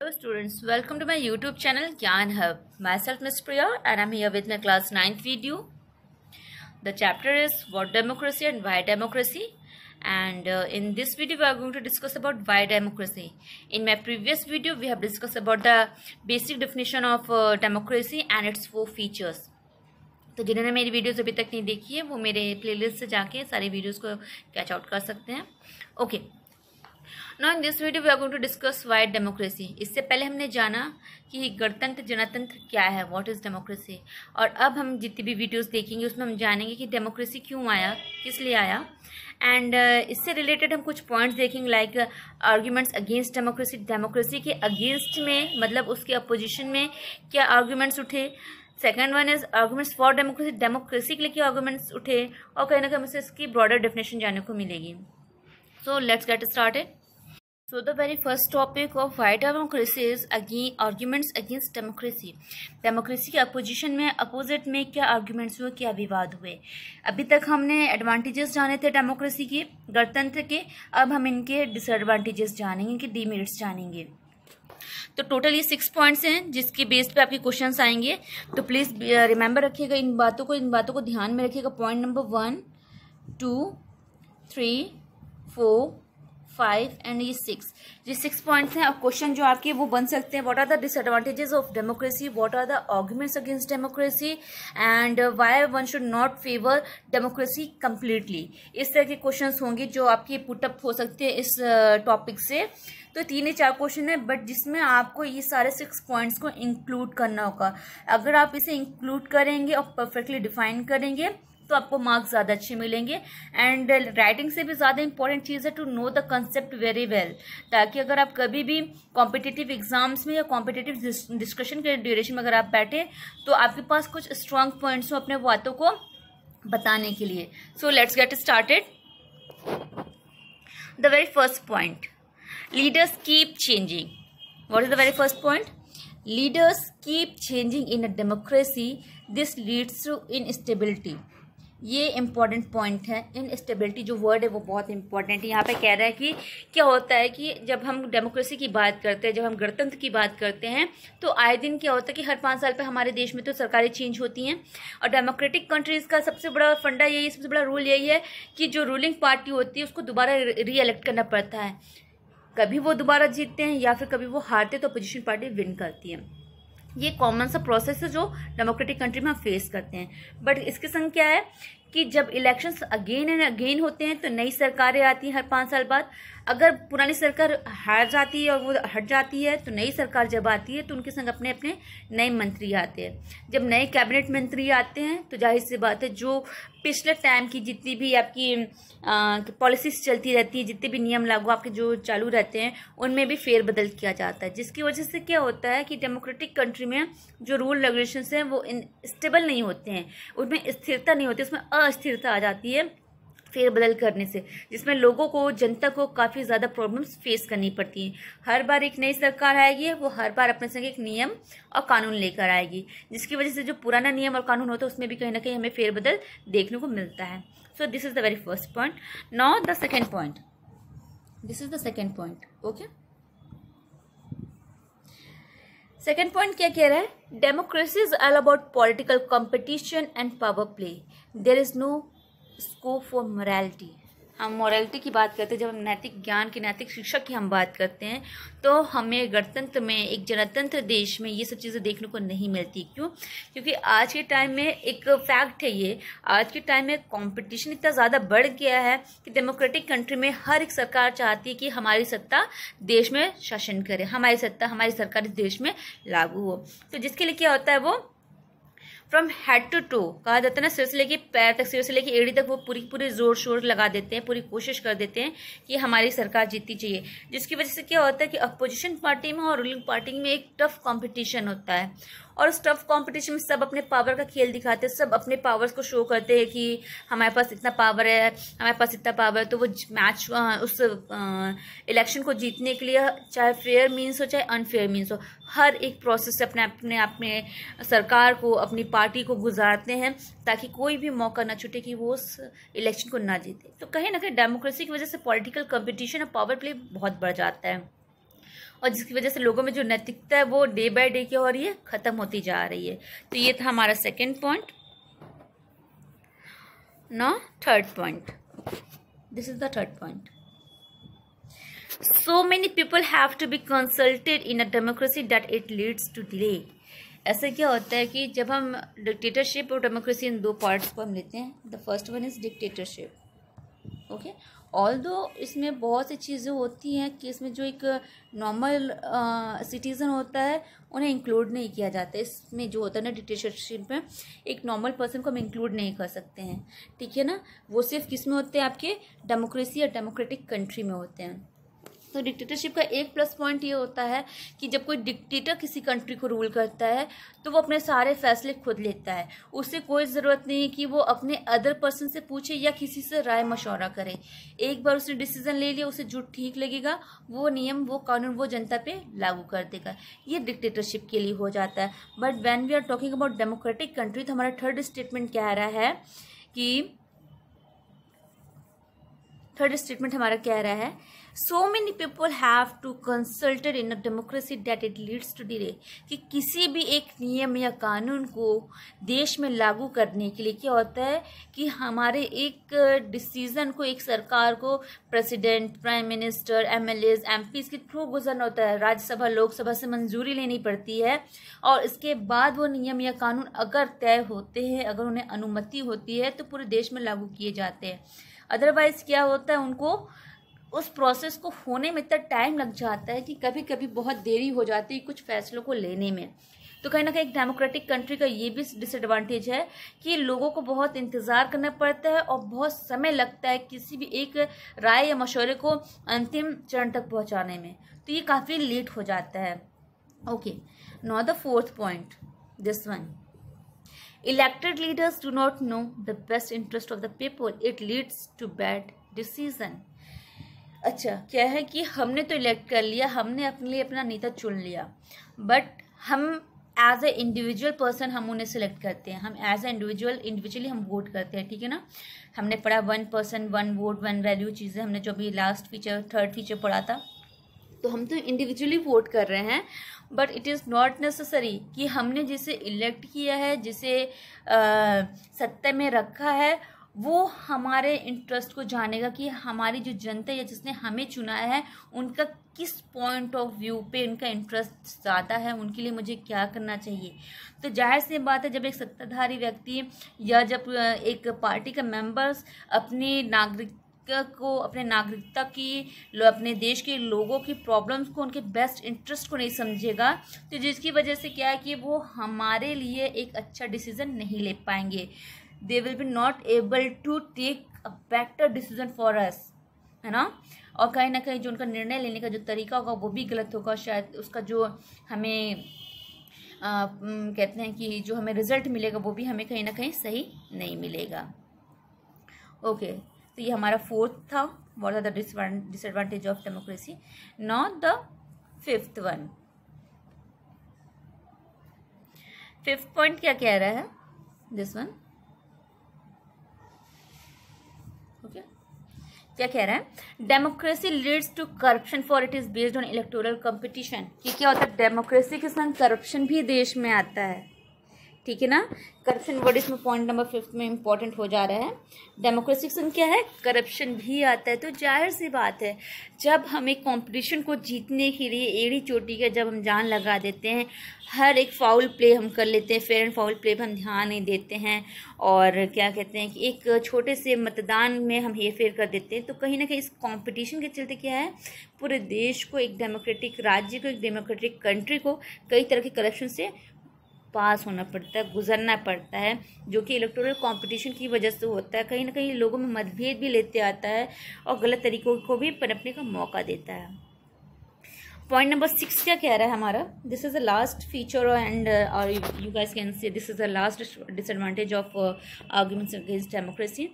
Hello students, welcome to my YouTube channel Gyan Hub. Myself Ms. Priya and I'm here with my class 9th video. The chapter is What Democracy and Why Democracy, and in this video we are going to discuss about why democracy. In my previous video we have discussed about the basic definition of democracy and its 4 features. तो जिन्होंने मेरी videos अभी तक नहीं देखी है वो मेरे प्लेलिस्ट से जाके सारी वीडियोस को कैच आउट कर सकते हैं. Okay, now in this video we are going to discuss why democracy. इससे पहले हमने जाना कि गणतंत्र जनतंत्र क्या है, व्हाट इज़ डेमोक्रेसी, और अब हम जितनी भी वीडियोस देखेंगे उसमें हम जानेंगे कि डेमोक्रेसी क्यों आया, किस लिए आया, एंड इससे रिलेटेड हम कुछ पॉइंट्स देखेंगे like arguments against democracy. Democracy के अगेंस्ट में मतलब उसके अपोजिशन में क्या आर्ग्यूमेंट्स उठे. Second one is arguments for democracy, democracy के लिए क्या आर्गूमेंट्स उठे, और कहीं ना कहीं हमें इसकी ब्रॉडर डेफिनेशन जानने को मिलेगी. So let's get started. So the very first topic of why democracy is arguments against democracy. Democracy के अपोजिशन में अपोजिट में क्या आर्ग्यूमेंट्स हुए, क्या विवाद हुए. अभी तक हमने एडवांटेजेस जाने थे डेमोक्रेसी के, गणतंत्र के. अब हम इनके डिसएडवांटेजेस जानेंगे, इनके डीमेरिट्स जानेंगे. तो टोटल ये 6 पॉइंट्स हैं जिसके बेस पे आपके क्वेश्चंस आएंगे. तो प्लीज़ रिमेंबर रखिएगा इन बातों को ध्यान में रखिएगा. पॉइंट नंबर 1, 2, 3, 4, 5 एंड ये 6, ये 6 पॉइंट्स हैं. और क्वेश्चन जो आपके वो बन सकते हैं, what are the disadvantages of democracy, what are the arguments against democracy, and why one should not favour democracy completely. इस तरह के क्वेश्चंस होंगे जो आपके पुटअप हो सकते हैं इस टॉपिक से. तो 3 या 4 क्वेश्चन है, बट जिसमें आपको ये सारे 6 पॉइंट्स को इंक्लूड करना होगा. अगर आप इसे इंक्लूड करेंगे और परफेक्टली डिफाइन करेंगे तो आपको मार्क्स ज़्यादा अच्छे मिलेंगे. एंड राइटिंग से भी ज़्यादा इंपॉर्टेंट चीज़ है to know the concept very well, ताकि अगर आप कभी भी कॉम्पिटिटिव एग्जाम्स में या कॉम्पिटिटिव डिस्कशन के ड्यूरेशन में अगर आप बैठे तो आपके पास कुछ स्ट्रॉन्ग पॉइंट्स हो अपने बातों को बताने के लिए. So let's get started. The very first point, leaders keep changing. What is the very first point? Leaders keep changing in a democracy. This leads to instability. ये इम्पॉर्टेंट पॉइंट है. Instability जो वर्ड है वो बहुत important है. यहाँ पे कह रहा है कि क्या होता है कि जब हम डेमोक्रेसी की बात करते हैं, जब हम गणतंत्र की बात करते हैं, तो आए दिन क्या होता है कि हर 5 साल पे हमारे देश में तो सरकारें चेंज होती हैं. और डेमोक्रेटिक कंट्रीज़ का सबसे बड़ा फंडा यही, सबसे बड़ा रूल यही है कि जो रूलिंग पार्टी होती है उसको दोबारा री इलेक्ट करना पड़ता है. कभी वो दोबारा जीतते हैं या फिर कभी वो हारते तो अपोजिशन पार्टी विन करती है. ये कॉमन सा प्रोसेस है जो डेमोक्रेटिक कंट्री में हम फेस करते हैं. बट इसके संग क्या है कि जब इलेक्शंस अगेन एंड अगेन होते हैं तो नई सरकारें आती हैं हर 5 साल बाद. अगर पुरानी सरकार हार जाती है और वो हट जाती है तो नई सरकार जब आती है तो उनके संग अपने अपने नए मंत्री आते हैं. जब नए कैबिनेट मंत्री आते हैं तो जाहिर सी बात है जो पिछले टाइम की जितनी भी आपकी पॉलिसीज चलती रहती है, जितने भी नियम लागू आपके जो चालू रहते हैं उनमें भी फेरबदल किया जाता है. जिसकी वजह से क्या होता है कि डेमोक्रेटिक कंट्री में जो रूल रेगुलेशंस हैं वो स्टेबल नहीं होते हैं, उसमें स्थिरता नहीं होती, उसमें अस्थिरता आ जाती है फेरबदल करने से, जिसमें लोगों को, जनता को काफ़ी ज़्यादा प्रॉब्लम्स फेस करनी पड़ती हैं. हर बार एक नई सरकार आएगी, वो हर बार अपने संग एक नियम और कानून लेकर आएगी, जिसकी वजह से जो पुराना नियम और कानून होता है उसमें भी कहीं ना कहीं हमें फेरबदल देखने को मिलता है. So this is the very first point. Now the second point, this is the second point. Okay, second point क्या कह रहा है? Democracy is all about political competition and power play. There is no scope for morality. हम morality की बात करते हैं, जब हम नैतिक ज्ञान की, नैतिक शिक्षा की हम बात करते हैं तो हमें गणतंत्र में, एक जनतंत्र देश में ये सब चीज़ें देखने को नहीं मिलती. क्यों? क्योंकि आज के टाइम में एक फैक्ट है ये, आज के टाइम में कंपटीशन इतना ज़्यादा बढ़ गया है कि डेमोक्रेटिक कंट्री में हर एक सरकार चाहती है कि हमारी सत्ता देश में शासन करे, हमारी सत्ता, हमारी सरकार इस देश में लागू हो. तो जिसके लिए क्या होता है, वो फ्रॉम हेड टू टो कहा जाता है ना, सिर से लेके पैर तक, सिर से लेके एड़ी तक वो पूरी जोर शोर लगा देते हैं, पूरी कोशिश कर देते हैं कि हमारी सरकार जीतनी चाहिए. जिसकी वजह से क्या होता है कि अपोजिशन पार्टी में और रूलिंग पार्टी में एक टफ कंपटीशन होता है. और उस टफ कंपटीशन में सब अपने पावर का खेल दिखाते हैं, सब अपने पावर्स को शो करते हैं कि हमारे पास इतना पावर है, हमारे पास इतना पावर है. तो वो मैच उस इलेक्शन को जीतने के लिए चाहे फेयर मीन्स हो चाहे अनफेयर मीन्स हो, हर एक प्रोसेस से अपने सरकार को, अपनी पार्टी को गुजारते हैं ताकि कोई भी मौका ना छूटे कि वो उस इलेक्शन को ना जीते. तो कहीं ना कहीं डेमोक्रेसी की वजह से पॉलिटिकल कंपटीशन और पावर प्ले बहुत बढ़ जाता है. और जिसकी वजह से लोगों में जो नैतिकता है वो डे बाय डे क्या हो रही है, खत्म होती जा रही है। तो ये था हमारा second point. Now third point, this is the third point. So many people have to be consulted in a democracy that it leads to delay. ऐसा क्या होता है कि जब हम डिक्टेटरशिप और डेमोक्रेसी इन दो पार्ट्स को हम लेते हैं, the first one is dictatorship, okay. Although इसमें बहुत सी चीज़ें होती हैं कि इसमें जो एक नॉर्मल सिटीज़न होता है उन्हें इंक्लूड नहीं किया जाता है। इसमें जो होता है ना डिक्टेटरशिप में, एक नॉर्मल पर्सन को हम इंक्लूड नहीं कर सकते हैं, ठीक है ना। वो सिर्फ किस में होते हैं, आपके डेमोक्रेसी या डेमोक्रेटिक कंट्री में होते हैं। तो डिक्टेटरशिप का एक प्लस पॉइंट ये होता है कि जब कोई डिक्टेटर किसी कंट्री को रूल करता है तो वो अपने सारे फैसले खुद लेता है। उसे कोई ज़रूरत नहीं है कि वो अपने अदर पर्सन से पूछे या किसी से राय मशवरा करे। एक बार उसने डिसीजन ले लिया, उसे जो ठीक लगेगा वो नियम, वो कानून वो जनता पे लागू कर देगा। ये डिक्टेटरशिप के लिए हो जाता है। But when we are talking about democratic country, तो हमारा थर्ड स्टेटमेंट क्या रहा है कि थर्ड स्टेटमेंट हमारा क्या रहा है, so many people have to consulted in a democracy that it leads to delay, कि किसी भी एक नियम या कानून को देश में लागू करने के लिए क्या होता है कि हमारे एक डिसीजन को, एक सरकार को president, prime minister, MLAs, MPs के थ्रू गुजरना होता है, राज्यसभा, लोकसभा से मंजूरी लेनी पड़ती है, और इसके बाद वो नियम या कानून अगर तय होते हैं, अगर उन्हें अनुमति होती है तो पूरे देश में लागू किए जाते हैं। अदरवाइज क्या होता है, उनको उस प्रोसेस को होने में इतना टाइम लग जाता है कि कभी कभी बहुत देरी हो जाती है कुछ फैसलों को लेने में। तो कहीं ना कहीं एक डेमोक्रेटिक कंट्री का ये भी डिसएडवांटेज है कि लोगों को बहुत इंतज़ार करना पड़ता है और बहुत समय लगता है किसी भी एक राय या मशवरे को अंतिम चरण तक पहुंचाने में। तो ये काफ़ी लेट हो जाता है। Okay, now the fourth point, this one, elected leaders do not know the best interest of the people, it leads to bad decision। अच्छा, क्या है कि हमने तो इलेक्ट कर लिया, हमने अपने लिए अपना नेता चुन लिया, बट हम एज ए इंडिविजुअल पर्सन हम उन्हें सिलेक्ट करते हैं, हम एज ए इंडिविजुअली हम वोट करते हैं, ठीक है ना। हमने पढ़ा 1 पर्सन 1 वोट 1 वैल्यू चीज़ें, हमने जो भी लास्ट फीचर थर्ड फीचर पढ़ा था। तो हम तो इंडिविजुअली वोट कर रहे हैं, but it is not necessary कि हमने जिसे इलेक्ट किया है, जिसे सत्ता में रखा है, वो हमारे इंटरेस्ट को जानेगा कि हमारी जो जनता या जिसने हमें चुना है उनका किस पॉइंट ऑफ व्यू पे उनका इंटरेस्ट ज़्यादा है, उनके लिए मुझे क्या करना चाहिए। तो जाहिर सी बात है, जब एक सत्ताधारी व्यक्ति या जब एक पार्टी का मेंबर्स अपने नागरिकता की, अपने देश के लोगों की प्रॉब्लम्स को, उनके बेस्ट इंटरेस्ट को नहीं समझेगा, तो जिसकी वजह से क्या है कि वो हमारे लिए एक अच्छा डिसीजन नहीं ले पाएंगे। They will be not able to take a better decision for us, है ना। और कहीं ना कहीं जो उनका निर्णय लेने का जो तरीका होगा वो भी गलत होगा, शायद उसका जो हमें कहते हैं कि जो हमें रिजल्ट मिलेगा वो भी हमें कहीं ना कहीं सही नहीं मिलेगा। ओके, तो ये हमारा फोर्थ था, what are the disadvantage of democracy. Now the fifth one, fifth point क्या कह रहा है, दिस वन, ओके, क्या कह रहा है, democracy leads to corruption for it is based on electoral competition. कि क्या होता है, डेमोक्रेसी के साथ करप्शन भी देश में आता है, ठीक है ना। करप्शन वर्ड इसमें पॉइंट नंबर 5 में इंपॉर्टेंट हो जा रहा है। डेमोक्रेसी से क्या है, करप्शन भी आता है। तो जाहिर सी बात है, जब हम एक कॉम्पिटिशन को जीतने के लिए एड़ी चोटी का जब हम जान लगा देते हैं, हर एक फाउल प्ले हम कर लेते हैं, फेयर एंड फाउल प्ले पर हम ध्यान नहीं देते हैं, और क्या कहते हैं कि एक छोटे से मतदान में हम हेरफेर कर देते हैं, तो कहीं ना कहीं इस कॉम्पिटिशन के चलते क्या है, पूरे देश को, एक डेमोक्रेटिक राज्य को, एक डेमोक्रेटिक कंट्री को कई तरह के करप्शन से पास होना पड़ता है, गुजरना पड़ता है, जो कि इलेक्टोरल कंपटीशन की वजह से होता है। कहीं ना कहीं लोगों में मतभेद भी लेते आता है और गलत तरीकों को भी पनपने का मौका देता है। पॉइंट नंबर 6 क्या कह रहा है हमारा, this is the last feature and और you guys can say this is the last disadvantage of arguments against democracy.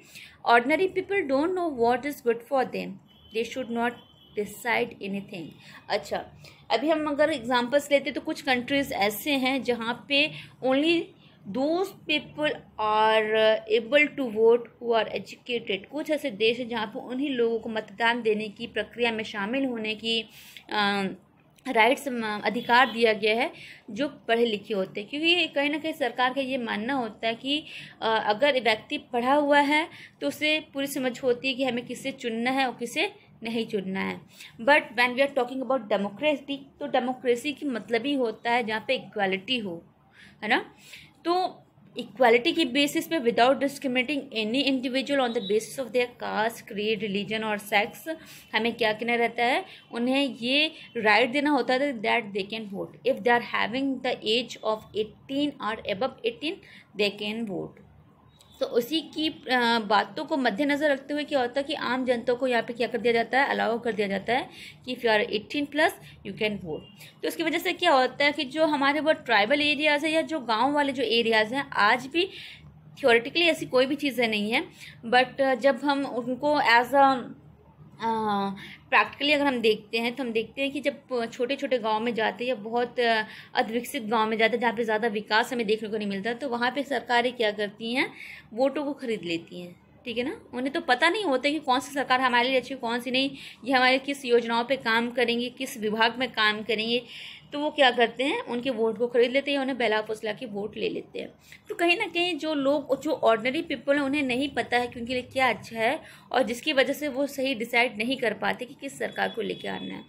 Ordinary people don't know what is good for them, they should not decide anything. अच्छा, अभी हम अगर examples लेते तो कुछ countries ऐसे हैं जहाँ पे only those people are able to vote who are educated. कुछ ऐसे देश हैं जहाँ पे उन्हीं लोगों को मतदान देने की प्रक्रिया में शामिल होने की राइट्स अधिकार दिया गया है जो पढ़े लिखे होते हैं, क्योंकि कहीं ना कहीं सरकार का ये मानना होता है कि अगर व्यक्ति पढ़ा हुआ है तो उसे पूरी समझ होती है कि हमें किसे चुनना है और किसे नहीं चुनना है। But when we are talking about democracy, तो डेमोक्रेसी की मतलब ही होता है जहाँ पे इक्वालिटी हो, है ना। तो इक्वालिटी की बेसिस पे without discriminating any individual on the basis of their caste, creed, religion और सेक्स, हमें क्या कहना रहता है, उन्हें ये राइट देना होता है that they can vote if they are having the age of 18 और अबव 18 दे कैन वोट। तो उसी की बातों को मद्देनज़र रखते हुए क्या होता है कि आम जनता को यहाँ पे क्या कर दिया जाता है, अलाउ कर दिया जाता है कि if you are 18+ you can vote. तो उसकी वजह से क्या होता है कि जो हमारे वो ट्राइबल एरियाज़ है या जो गांव वाले जो एरियाज़ हैं, आज भी थियोरेटिकली ऐसी कोई भी चीज़ें नहीं है, बट जब हम उनको एज अ प्रैक्टिकली अगर हम देखते हैं तो हम देखते हैं कि जब छोटे छोटे गांव में जाते हैं या बहुत अविकसित गांव में जाते हैं जहाँ पे ज़्यादा विकास हमें देखने को नहीं मिलता, तो वहाँ पे सरकारें क्या करती हैं, वोटों को खरीद लेती हैं, ठीक है ना। उन्हें तो पता नहीं होता कि कौन सी सरकार हमारे लिए अच्छी, कौन सी नहीं, ये हमारे किस योजनाओं पे काम करेंगे, किस विभाग में काम करेंगे, तो वो क्या करते हैं, उनके वोट को खरीद लेते हैं, उन्हें बहला फुसला के वोट ले लेते हैं। तो कहीं ना कहीं जो लोग, जो ऑर्डिनरी पीपल हैं, उन्हें नहीं पता है कि उनके लिए क्या अच्छा है, और जिसकी वजह से वो सही डिसाइड नहीं कर पाते कि किस सरकार को लेके आना है।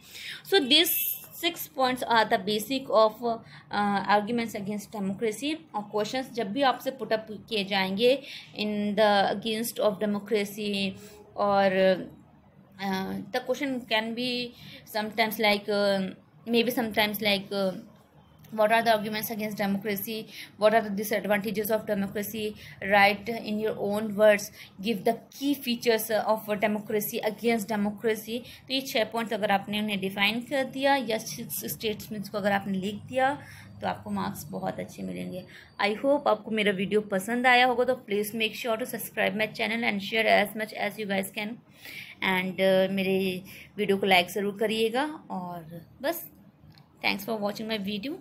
So this 6 points are the basic of arguments against democracy. और क्वेश्चंस जब भी आपसे पुट अप किए जाएंगे in the against of democracy, और the question can be sometimes like maybe sometimes like what are the arguments against democracy, what are the disadvantages of democracy, write in your own words, give the key features of democracy against democracy। तो ये 6 points अगर आपने उन्हें define कर दिया या 6 statements को अगर आपने लिख दिया तो आपको मार्क्स बहुत अच्छे मिलेंगे। आई होप आपको मेरा वीडियो पसंद आया होगा, तो please make sure to subscribe my channel and share as much as you guys can, and मेरे वीडियो को लाइक ज़रूर करिएगा। और बस, thanks for watching my video.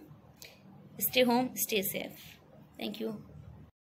Stay home, stay safe. Thank you.